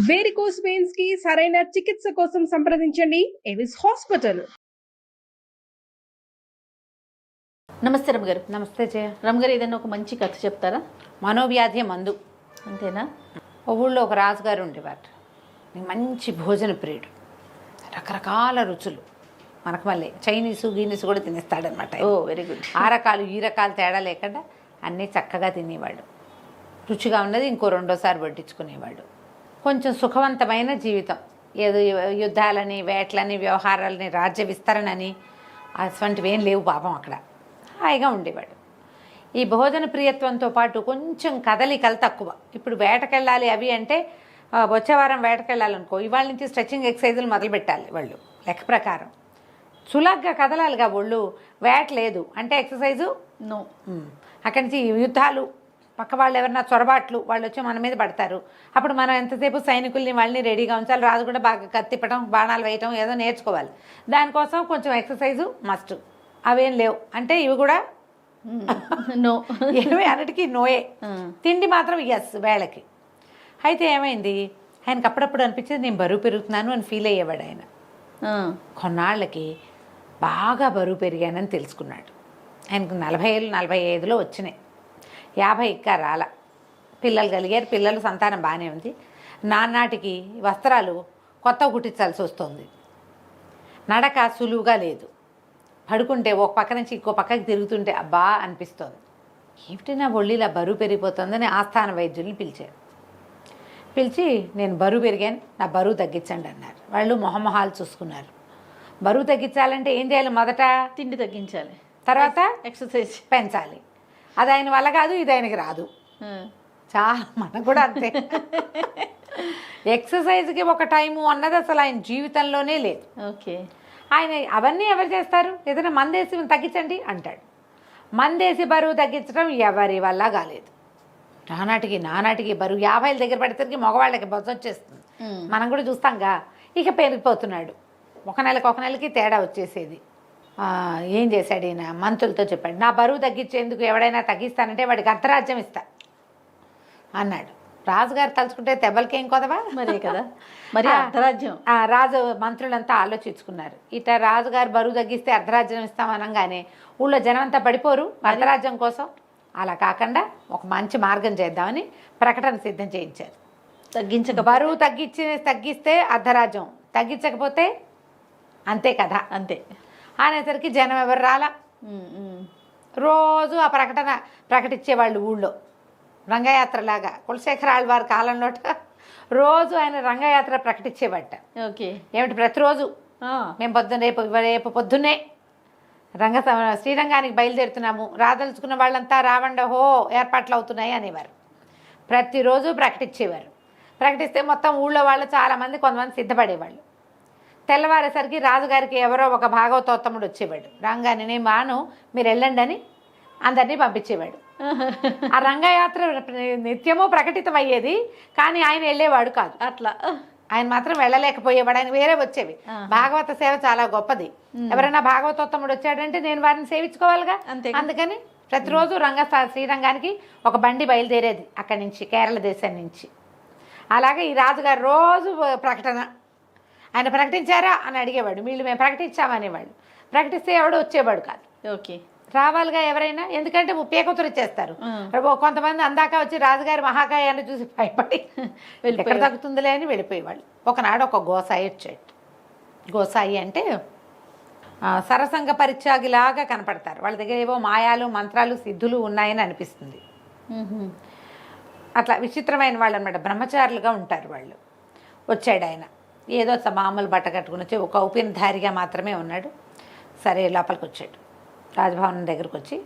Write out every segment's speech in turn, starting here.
Varicose veins కి సరైన చికిత్స కోసం సంప్రదించండి ఎవిస్ హాస్పిటల్. నమస్తే రమగారు. నమస్తే జయ. రమగారు, ఏదైనా ఒక మంచి కథ చెప్తారా? మనోవ్యాధి మందు. అంతేనా? ఒక ఊళ్ళో ఒక రాజుగారు ఉండేవారు. మంచి భోజన ప్రియుడు, రకరకాల రుచులు. మనకు మళ్ళీ చైనీసు గీనీసు కూడా తినేస్తాడనమాట. ఓ, వెరీ గుడ్. ఆ రకాలు ఈ రకాలు తేడా లేకుండా అన్నీ చక్కగా తినేవాడు. రుచిగా ఉన్నది ఇంకో రెండోసారి వడ్డించుకునేవాడు. కొంచెం సుఖవంతమైన జీవితం. ఏదో యుద్ధాలని, వేటలని, వ్యవహారాలని, రాజ్య విస్తరణని అటువంటివి ఏం లేవు పాపం. అక్కడ హాయిగా ఉండేవాడు. ఈ భోజన ప్రియత్వంతో పాటు కొంచెం కదలికలు తక్కువ. ఇప్పుడు వేటకెళ్ళాలి అవి అంటే వచ్చే వారం వేటకెళ్ళాలనుకో, ఇవాళ నుంచి స్ట్రెచ్చింగ్ ఎక్సర్సైజులు మొదలు పెట్టాలి వాళ్ళు లెక్క ప్రకారం. సులగ్గా కదలాలిగా ఒళ్ళు. వేట లేదు అంటే ఎక్సర్సైజు నో. అక్కడి నుంచి యుద్ధాలు, పక్క వాళ్ళు ఎవరన్నా చొరబాట్లు వాళ్ళు వచ్చి మన మీద పడతారు. అప్పుడు మనం ఎంతసేపు సైనికుల్ని వాళ్ళని రెడీగా ఉంచాలి. రాజు కూడా బాగా కత్తిప్పడం, బాణాలు వేయటం ఏదో నేర్చుకోవాలి. దానికోసం కొంచెం ఎక్సర్సైజు మస్ట్. అవేం లేవు అంటే ఇవి కూడా నో. ఏమి అన్నిటికీ నోయే. తిండి మాత్రం ఎస్ వేళకి. అయితే ఏమైంది, ఆయనకు అప్పుడప్పుడు అనిపించేది నేను బరువు పెరుగుతున్నాను అని ఫీల్ అయ్యేవాడు ఆయన. కొన్నాళ్ళకి బాగా బరువు పెరిగానని తెలుసుకున్నాడు. ఆయనకు 40-45లో వచ్చినాయి. 50 ఇంకా రాల. పిల్లలు కలిగారు. పిల్లలు సంతానం బాగానే ఉంది. నానాటికి వస్త్రాలు కొత్తవి కుట్టించాల్సి వస్తుంది. నడక సులువుగా లేదు. పడుకుంటే ఒక పక్క నుంచి ఇంకో పక్కకి తిరుగుతుంటే అబ్బా అనిపిస్తోంది. ఏమిటి నా ఒళ్ళిలా బరువు పెరిగిపోతుందని ఆస్థాన వైద్యుల్ని పిలిచారు. పిలిచి నేను బరువు పెరిగాను, నా బరువు తగ్గించండి అన్నారు. వాళ్ళు మొహమొహాలు చూసుకున్నారు. బరువు తగ్గించాలంటే ఏం చేయాలి? మొదట తిండి తగ్గించాలి, తర్వాత ఎక్సర్సైజ్ పెంచాలి. అది ఆయన వల్ల కాదు, ఇది ఆయనకి రాదు. చాలా మనకు కూడా అంతే. ఎక్సర్సైజ్కి ఒక టైము అన్నది అసలు ఆయన జీవితంలోనే లేదు. ఓకే. ఆయన అవన్నీ ఎవరు చేస్తారు? ఏదైనా మందేసి తగ్గించండి అంటాడు. మందేసి బరువు తగ్గించడం ఎవరి వల్ల కాలేదు. నానాటికి బరువు 50 దగ్గర పడేసరికి మగవాళ్ళకి బొత్స వచ్చేస్తుంది. మనం కూడా చూస్తాంగా. ఇక పెరిగిపోతున్నాడు. ఒక నెలకి తేడా వచ్చేసేది. ఏం చేశాడు ఈయన? మంత్రులతో చెప్పాడు, నా బరువు తగ్గించేందుకు ఎవడైనా తగ్గిస్తానంటే వాడికి అర్ధరాజ్యం ఇస్తా అన్నాడు. రాజుగారు తలుచుకుంటే దెబ్బలకేం కొదవా మరే కదా. మరి అర్ధరాజ్యం. రాజు మంత్రులంతా ఆలోచించుకున్నారు. ఇట రాజుగారు బరువు తగ్గిస్తే అర్ధరాజ్యం ఇస్తామనగానే ఊళ్ళో జనం అంతా పడిపోరు అర్ధరాజ్యం కోసం. అలా కాకుండా ఒక మంచి మార్గం చేద్దామని ప్రకటన సిద్ధం చేయించారు. బరువు తగ్గిస్తే అర్ధరాజ్యం, తగ్గించకపోతే అంతే కదా. అంతే అనేసరికి జనం ఎవరు రాలా. రోజు ఆ ప్రకటన ప్రకటించేవాళ్ళు ఊళ్ళో. రంగయాత్రలాగా కులశేఖర ఆళ్వారి కాలంలో రోజు ఆయన రంగయాత్ర ప్రకటించేవాట. ఓకే. ఏమిటి? ప్రతిరోజు మేము రేపు పొద్దున్నే శ్రీరంగానికి బయలుదేరుతున్నాము, రాదలుచుకున్న వాళ్ళంతా రావండ హో ఏర్పాట్లు అవుతున్నాయి అనేవారు. ప్రతిరోజు ప్రకటించేవారు. ప్రకటిస్తే మొత్తం ఊళ్ళో వాళ్ళు చాలామంది, కొంతమంది సిద్ధపడేవాళ్ళు. తెల్లవారేసరికి రాజుగారికి ఎవరో ఒక భాగవతోత్తముడు వచ్చేవాడు. రంగానే మాను మీరు వెళ్ళండి అని అందరినీ పంపించేవాడు. ఆ రంగయాత్ర నిత్యము ప్రకటితం అయ్యేది, కానీ ఆయన వెళ్ళేవాడు కాదు. అట్లా ఆయన మాత్రం వెళ్ళలేకపోయేవాడు. ఆయన వేరే వచ్చేవి. భాగవత సేవ చాలా గొప్పది. ఎవరైనా భాగవతోత్తముడు వచ్చాడంటే నేను వారిని సేవించుకోవాలిగా. అందుకని ప్రతిరోజు శ్రీరంగానికి ఒక బండి బయలుదేరేది అక్కడి నుంచి, కేరళ దేశం నుంచి. అలాగే ఈ రాజుగారు రోజు ప్రకటన. ఆయన ప్రకటించారా అని అడిగేవాడు. వీళ్ళు మేము ప్రకటించామనేవాళ్ళు. ప్రకటిస్తే ఎవడు వచ్చేవాడు కాదు. ఓకే. రావాలిగా ఎవరైనా, ఎందుకంటే పేకొతురు ఇచ్చేస్తారు. కొంతమంది అందాక వచ్చి రాజుగారి మహాకాయాన్ని చూసి భయపడి ఎక్కడ తగ్గుతుందిలే అని వెళ్ళిపోయేవాళ్ళు. ఒకనాడు ఒక గోసాయి వచ్చాడు. గోసాయి అంటే సరసంగ పరిత్యాగిలాగా కనపడతారు. వాళ్ళ దగ్గర ఏవో మాయాలు, మంత్రాలు, సిద్ధులు ఉన్నాయని అనిపిస్తుంది. అట్లా విచిత్రమైన వాళ్ళు అనమాట. బ్రహ్మచారులుగా ఉంటారు వాళ్ళు. వచ్చాడు ఆయన. ఏదో మామూలు బట్ట కట్టుకుని వచ్చి ఒక ఔపినధారిగా మాత్రమే ఉన్నాడు. సరే లోపలికి వచ్చాడు. రాజభవనం దగ్గరకు వచ్చి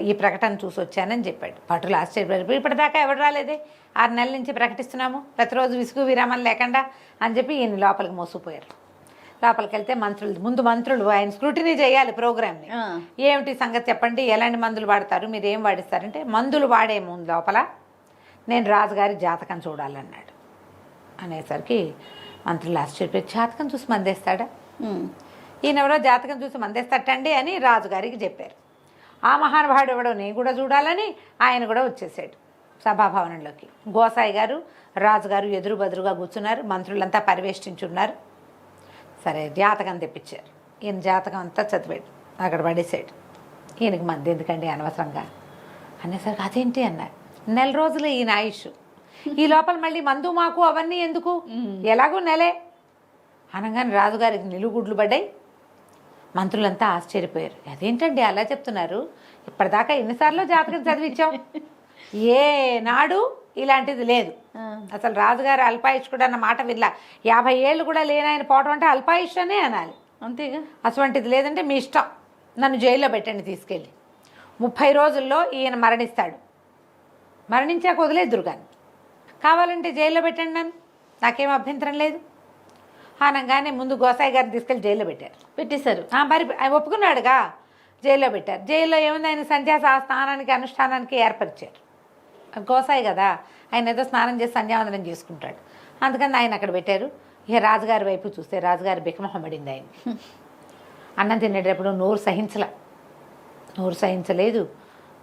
ఈ ప్రకటన చూసి వచ్చానని చెప్పాడు. భటులు ఆశ్చర్యపడి, ఇప్పటిదాకా ఎవరు రాలేదే, 6 నెలల నుంచి ప్రకటిస్తున్నాము, ప్రతిరోజు విసుగు విరామం లేకుండా అని చెప్పి ఈయన లోపలికి మోసుకుపోయారు. లోపలికి వెళ్తే మంత్రులు ఆయన స్క్రూటినీ చేయాలి ప్రోగ్రామ్ని. ఏమిటి సంగతి చెప్పండి, ఎలాంటి మందులు వాడతారు, మీరు ఏం వాడిస్తారంటే, మందులు వాడే ముందు లోపల నేను రాజుగారి జాతకం చూడాలన్నాడు. అనేసరికి మంత్రులు ఆశ్చర్యపోయి, జాతకం చూసి మందేస్తాడా? ఈయనెవరో జాతకం చూసి మందేస్తటండి అని రాజుగారికి చెప్పారు. ఆ మహానుభావుడు ఎవడో నేను కూడా చూడాలని ఆయన కూడా వచ్చేసాడు. సభాభవనంలోకి. గోసాయి గారు రాజుగారు ఎదురు బదురుగా కూర్చున్నారు, మంత్రులంతా పరివేష్టించున్నారు. సరే జాతకం తెప్పించారు. ఈయన జాతకం అంతా చదివాడు, అక్కడ పడేసాడు. ఈయనకి మంది ఎందుకండి అనవసరంగా అనేసరికి అదేంటి అన్నారు. 1 రోజులు ఈయన ఆయుష్, ఈ లోపల మళ్ళీ మందు మాకు అవన్నీ ఎందుకు, ఎలాగో నెలే అనగానే రాజుగారికి నిలుగుడ్లు పడ్డాయి. మంత్రులంతా ఆశ్చర్యపోయారు. అదేంటండి అలా చెప్తున్నారు, ఇప్పటిదాకా ఎన్నిసార్లు జాతకం చదివించాం, ఏ నాడు ఇలాంటిది లేదు. అసలు రాజుగారు అల్పాయుష్కుడు అన్న మాట విల్ల 50 ఏళ్ళు కూడా లేనాయన పోవటం అంటే అల్పాయుష్ అనే అనాలి. అంతేగా. అటువంటిది లేదంటే మీ ఇష్టం, నన్ను జైల్లో పెట్టండి తీసుకెళ్ళి, 30 రోజుల్లో ఈయన మరణిస్తాడు, మరణించాక వదిలేద్దురు కానీ కావాలంటే జైల్లో పెట్టండి, నన్ను నాకేం అభ్యంతరం లేదు అనగానే ముందు గోసాయి గారిని తీసుకెళ్ళి జైల్లో పెట్టేశారు. మరి ఆయన ఒప్పుకున్నాడుగా, జైల్లో పెట్టారు. జైల్లో ఏముంది, ఆయన స్నానానికి అనుష్ఠానానికి ఏర్పరిచారు. గోసాయి కదా, ఆయన ఏదో స్నానం చేసి సంధ్యావందనం చేసుకుంటాడు, అందుకని ఆయన అక్కడ పెట్టారు. ఇక రాజుగారి వైపు చూస్తే రాజుగారి బికమొహం పడింది. ఆయన అన్నం తినేటప్పుడు నోరు సహించలేదు,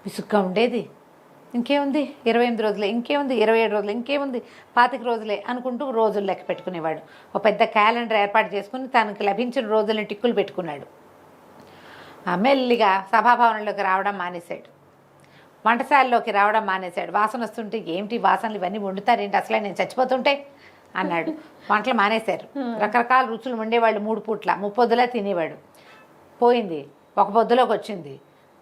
విసుగ్గా ఉండేది. ఇంకేముంది 28 రోజులే, ఇంకేముంది 27 రోజులే, ఇంకేముంది 25 రోజులే అనుకుంటూ రోజులు లెక్క పెట్టుకునేవాడు. ఒక పెద్ద క్యాలెండర్ ఏర్పాటు చేసుకుని తనకు లభించిన రోజుల్ని టిక్కులు పెట్టుకున్నాడు. మెల్లిగా సభాభవనంలోకి రావడం మానేశాడు, వంటశాలలోకి రావడం మానేశాడు. వాసన వస్తుంటే ఏమిటి వాసనలు, ఇవన్నీ వండుతారేంటి, అసలే నేను చచ్చిపోతుంటే అన్నాడు. వంటలు మానేశారు. రకరకాల రుచులు వండేవాళ్ళు, 3 పూట్ల 3 పొద్దులా తినేవాడు. పోయింది, 1 పొద్దులోకి వచ్చింది.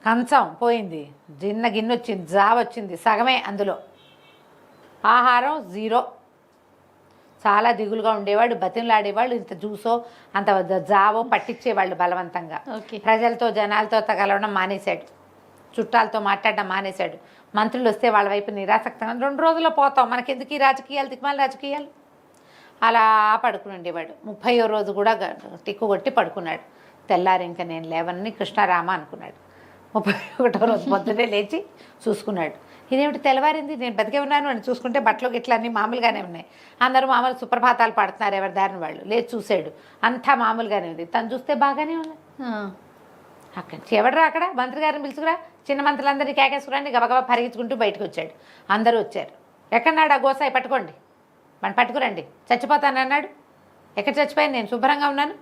కంచం పోయింది, గిన్నె వచ్చింది, జావ వచ్చింది, సగమే అందులో. ఆహారం 0. చాలా దిగులుగా ఉండేవాడు, బతిమలాడేవాళ్ళు. ఇంత జ్యూసో అంత జావో పట్టించేవాళ్ళు బలవంతంగా. ప్రజలతో జనాలతో కలవడం మానేశాడు, చుట్టాలతో మాట్లాడడం మానేశాడు. మంత్రులు వస్తే వాళ్ళ వైపు నిరాసక్తంగా 2 రోజుల్లో పోతాం, మనకెందుకు ఈ రాజకీయాలు, దిక్మాల రాజకీయాలు, అలా పడుకుని ఉండేవాడు. 30వ రోజు కూడా టిక్కు కొట్టి పడుకున్నాడు. తెల్లారి ఇంకా నేను లేవని కృష్ణారామ అనుకున్నాడు. 31వ రోజు పొద్దున్నే లేచి చూసుకున్నాడు, ఇదేమిటి తెల్లవారింది, నేను బతికే ఉన్నాను అని చూసుకుంటే బట్టలు గిట్ల అన్నీ మామూలుగానే ఉన్నాయి. అందరూ మామూలు సుప్రభాతాలు పాడుతున్నారు ఎవరి దారిని వాళ్ళు. లేచి చూశాడు, అంతా మామూలుగానే ఉంది. తను చూస్తే బాగానే ఉంది. అక్కడ ఎవడరా, అక్కడ మంత్రి గారిని పిలుచుకురా, చిన్న మంత్రులందరినీ కేకేసుకురాని గబగబా పరిగెత్తుకుంటూ బయటకు వచ్చాడు. అందరూ వచ్చారు. ఎక్కడన్నాడు ఆ గోసాయి, పట్టుకోండి, మనం పట్టుకురండి, చచ్చిపోతానన్నాడు. ఎక్కడ చచ్చిపోయాను, నేను శుభ్రంగా ఉన్నాను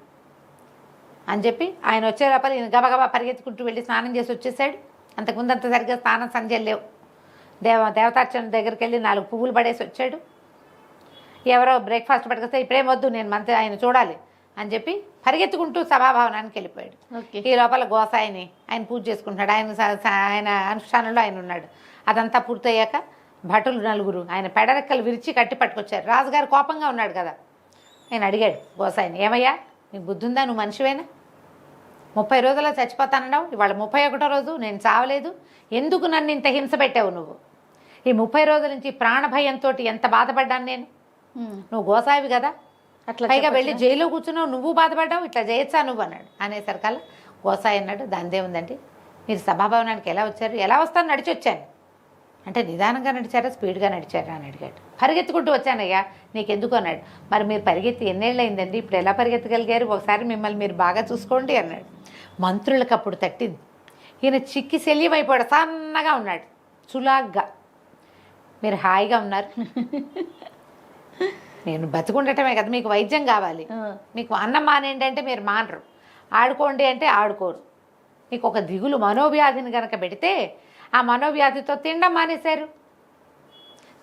అని చెప్పి ఆయన వచ్చే లోపల ఈయన గబగబా పరిగెత్తుకుంటూ వెళ్ళి స్నానం చేసి వచ్చేసాడు. అంతకుముందు అంత సరిగ్గా స్నానం సంధ్యలు లేవు. దేవతార్చన దగ్గరికి వెళ్ళి 4 పువ్వులు పడేసి వచ్చాడు. ఎవరో బ్రేక్ఫాస్ట్ పట్టుకొస్తే ఇప్పుడేం వద్దు, నేను ఆయన చూడాలి అని చెప్పి పరిగెత్తుకుంటూ సభాభవనానికి వెళ్ళిపోయాడు. ఈ లోపల గోసాయిని ఆయన పూజ చేసుకుంటాడు. ఆయన అనుష్ఠానంలో ఆయన ఉన్నాడు. అదంతా పూర్తయ్యాక భటులు 4 ఆయన పెడరెక్కలు విరిచి కట్టి పట్టుకొచ్చారు. రాజుగారు కోపంగా ఉన్నాడు కదా, ఆయన అడిగాడు గోసాయిని, ఏమయ్యా నీకు బుద్ధి ఉందా, నువ్వు మనిషివేనా, 30 రోజుల్లో చచ్చిపోతానన్నావు, ఇవాళ 31వ రోజు, నేను చావలేదు, ఎందుకు నన్ను ఇంత హింస పెట్టావు నువ్వు, ఈ 30 రోజుల నుంచి ప్రాణభయంతో ఎంత బాధపడ్డాను నేను, నువ్వు గోసాయివి కదా, అట్లా పైగా వెళ్ళి జైల్లో కూర్చున్నావు, నువ్వు బాధపడ్డావు, ఇట్లా చేయొచ్చా నువ్వు అన్నాడు. అనేసరికల్లా గోసాయి అన్నాడు, దానిదే ఉందండి, మీరు సభాభవనానికి ఎలా వచ్చారు, ఎలా వస్తాను, నడిచి వచ్చాను అంటే, నిదానంగా నడిచారా స్పీడ్గా నడిచారా అని అడిగాడు. పరిగెత్తుకుంటూ వచ్చానయ్యా, నీకెందుకు అన్నాడు. మరి మీరు పరిగెత్తి ఎన్నేళ్ళు అయిందండి, ఇప్పుడు ఎలా పరిగెత్తగలిగారు, ఒకసారి మిమ్మల్ని మీరు బాగా చూసుకోండి అన్నాడు. మంత్రులకు అప్పుడు తట్టింది. ఈయన చిక్కి శల్యమైపోయాడు, సన్నగా ఉన్నాడు, చులాగ్గా. మీరు హాయిగా ఉన్నారు, నేను బతుకుండటమే కదా, మీకు వైద్యం కావాలి, మీకు అన్నం మానేయండి అంటే మీరు మానరు, ఆడుకోండి అంటే ఆడుకోరు, మీకు ఒక దిగులు మనోవ్యాధిని కనుక పెడితే ఆ మనోవ్యాధితో తినడం మానేశారు,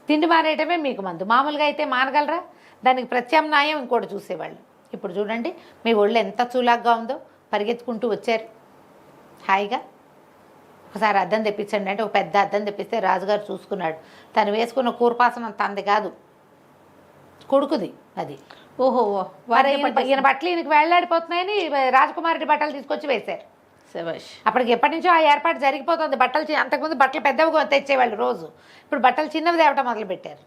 తిండి మానేయటమే మీకు మందు. మామూలుగా అయితే మానగలరా, దానికి ప్రత్యామ్నాయం ఇంకోటి చూసేవాళ్ళు. ఇప్పుడు చూడండి మీ ఒళ్ళు ఎంత చులాగ్గా ఉందో, పరిగెత్తుకుంటూ వచ్చారు హాయిగా. ఒకసారి అద్దం తెప్పించండి అంటే ఒక పెద్ద అద్దం తెప్పిస్తే రాజుగారు చూసుకున్నాడు. తను వేసుకున్న కూర్పాసనం తనది కాదు, కొడుకుది అది. ఓహో, ఈయన బట్టలు ఈయనకి వేళ్లాడిపోతున్నాయని రాజకుమారుడి బట్టలు తీసుకొచ్చి వేశారు. అప్పటికి ఎప్పటి నుంచో ఆ ఏర్పాటు జరిగిపోతుంది. బట్టలు అంతకుముందు బట్టలు పెద్దవిగా తెచ్చేవాళ్ళు రోజు, ఇప్పుడు బట్టలు చిన్నవి తేవటం మొదలుపెట్టారు.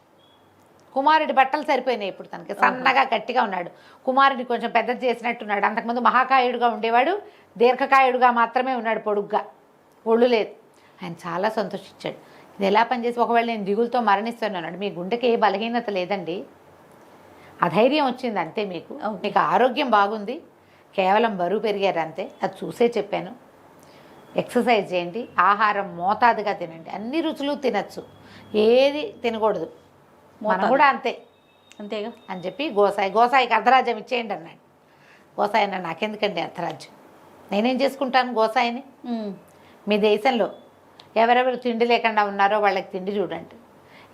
కుమారుడి బట్టలు సరిపోయినాయి ఇప్పుడు తనకి, సన్నగా గట్టిగా ఉన్నాడు. కుమారుడిని కొంచెం పెద్దది చేసినట్టున్నాడు. అంతకుముందు మహాకాయుడుగా ఉండేవాడు, దీర్ఘకాయుడుగా మాత్రమే ఉన్నాడు, పొడుగ్గా, ఒళ్ళు లేదు. ఆయన చాలా సంతోషించాడు. ఇది ఎలా పనిచేసి, ఒకవేళ నేను దిగులతో మరణిస్తున్నాడు, మీ గుండెకి ఏ బలహీనత లేదండి, అధైర్యం వచ్చింది అంతే, మీకు ఆరోగ్యం బాగుంది, కేవలం బరువు పెరిగారు అంతే, అది చూసే చెప్పాను, ఎక్సర్సైజ్ చేయండి, ఆహారం మోతాదుగా తినండి, అన్ని రుచులు తినచ్చు, ఏది తినకూడదు. మనం కూడా అంతే అంతేగా అని చెప్పి గోసాయికి అర్ధరాజ్యం ఇచ్చేయండి అన్నాడు. గోసాయి అన్న నాకెందుకండి అర్ధరాజ్యం, నేనేం చేసుకుంటాను గోసాయిని. మీ దేశంలో ఎవరెవరు తిండి లేకుండా ఉన్నారో వాళ్ళకి తిండి చూడండి,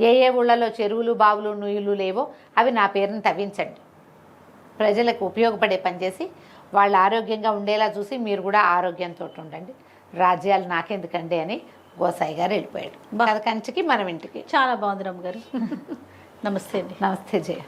ఏ ఊళ్ళలో చెరువులు బావులు నుయ్యులు లేవో అవి నా పేరుని తవ్వించండి, ప్రజలకు ఉపయోగపడే పని చేసి వాళ్ళు ఆరోగ్యంగా ఉండేలా చూసి మీరు కూడా ఆరోగ్యంతో ఉండండి, రాజ్యాలు నాకెందుకండి అని గోసాయి గారు వెళ్ళిపోయాడు. కంచికి మనం ఇంటికి. చాలా బాగుంది రమ్మ గారు. నమస్తే అండి. నమస్తే జయ.